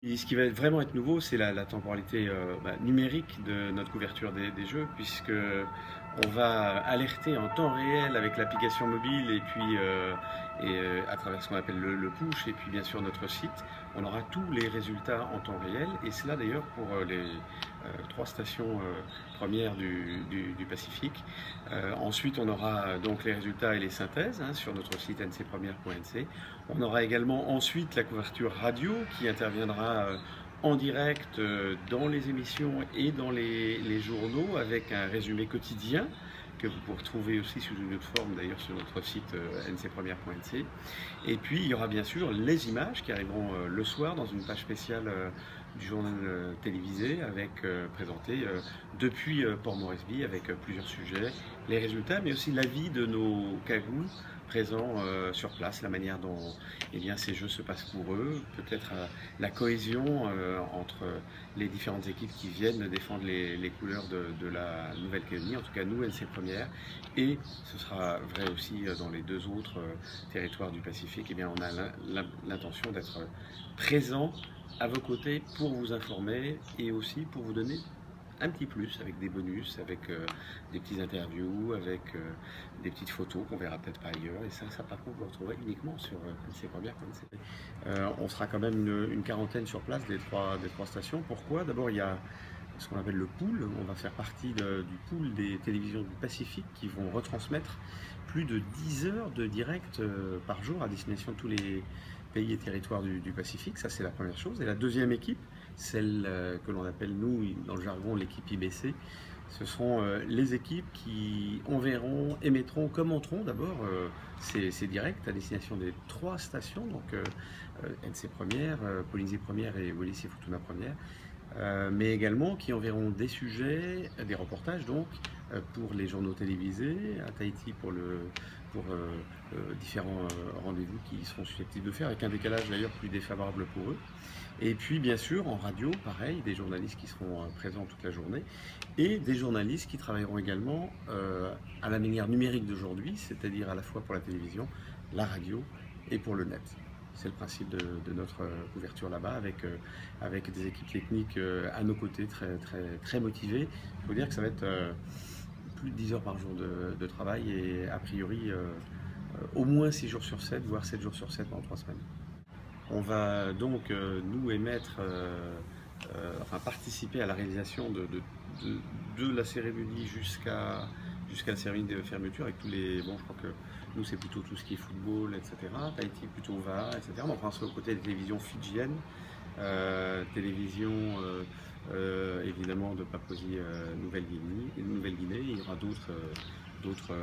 Et ce qui va vraiment être nouveau, c'est la temporalité numérique de notre couverture des jeux, puisque on va alerter en temps réel avec l'application mobile et à travers ce qu'on appelle le push, et puis bien sûr notre site, on aura tous les résultats en temps réel, et cela d'ailleurs pour les trois stations premières du Pacifique. Ensuite, on aura donc les résultats et les synthèses sur notre site ncpremière.nc. On aura également ensuite la couverture radio qui interviendra en direct dans les émissions et dans les journaux avec un résumé quotidien que vous pourrez trouver aussi sous une autre forme d'ailleurs sur notre site ncpremière.nc. Et puis il y aura bien sûr les images qui arriveront le soir dans une page spéciale du journal télévisé avec présenté depuis Port Moresby avec plusieurs sujets, les résultats mais aussi l'avis de nos cagoules présents sur place, la manière dont ces jeux se passent pour eux, peut-être la cohésion entre les différentes équipes qui viennent défendre les couleurs de la Nouvelle-Calédonie, en tout cas nous, NC Première, et ce sera vrai aussi dans les deux autres territoires du Pacifique. On a l'intention d'être présent à vos côtés pour vous informer et aussi pour vous donner un petit plus avec des bonus, avec des petites interviews, avec des petites photos qu'on verra peut-être pas ailleurs. Et ça par contre, vous le retrouverez uniquement sur NC Première. On sera quand même une quarantaine sur place des trois stations. Pourquoi? D'abord, il y a ce qu'on appelle le pool. On va faire partie du pool des télévisions du Pacifique qui vont retransmettre plus de 10 heures de direct par jour à destination de tous les pays et territoires du Pacifique. Ça, c'est la première chose. Et la deuxième équipe, celle que l'on appelle, nous, dans le jargon, l'équipe IBC, ce sont les équipes qui enverront, émettront, commenteront d'abord ces directs à destination des trois stations, donc NC Première, Polynésie Première et Wallis et Futuna Première, mais également qui enverront des sujets, des reportages donc, pour les journaux télévisés, à Tahiti pour différents rendez-vous qui seront susceptibles de faire, avec un décalage d'ailleurs plus défavorable pour eux. Et puis bien sûr en radio, pareil, des journalistes qui seront présents toute la journée, et des journalistes qui travailleront également à la manière numérique d'aujourd'hui, c'est-à-dire à la fois pour la télévision, la radio et pour le net. C'est le principe de notre couverture là-bas, avec des équipes techniques à nos côtés très motivées. Il faut dire que ça va être plus de 10 heures par jour de travail et a priori au moins 6 jours sur 7, voire 7 jours sur 7 pendant 3 semaines. On va donc nous émettre, participer à la réalisation de la cérémonie jusqu'à la cérémonie de fermeture avec tous les. Bon, je crois que nous c'est plutôt tout ce qui est football, etc. Tahiti plutôt va, etc. Mais enfin, c'est au côté des télévisions fidjiennes, télévision évidemment de Papouasie Nouvelle-Guinée. Il y aura d'autres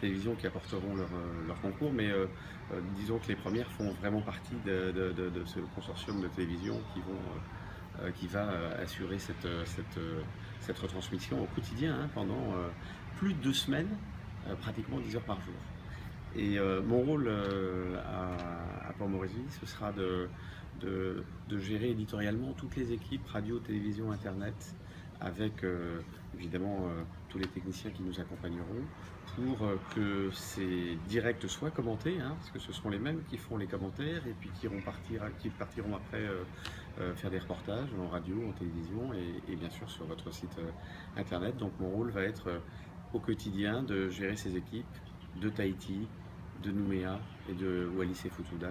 télévisions qui apporteront leur concours, mais disons que les premières font vraiment partie de ce consortium de télévision qui va assurer cette retransmission au quotidien pendant plus de 2 semaines, pratiquement 10 heures par jour. Et mon rôle à Port Moresby, ce sera de gérer éditorialement toutes les équipes radio, télévision, internet, avec évidemment tous les techniciens qui nous accompagneront pour que ces directs soient commentés, parce que ce seront les mêmes qui feront les commentaires et puis qui partiront après faire des reportages en radio, en télévision et bien sûr sur votre site internet. Donc mon rôle va être au quotidien de gérer ces équipes de Tahiti, de Nouméa et de Wallis et Futuna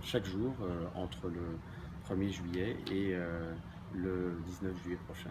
chaque jour entre le 1er juillet et le 19 juillet prochain.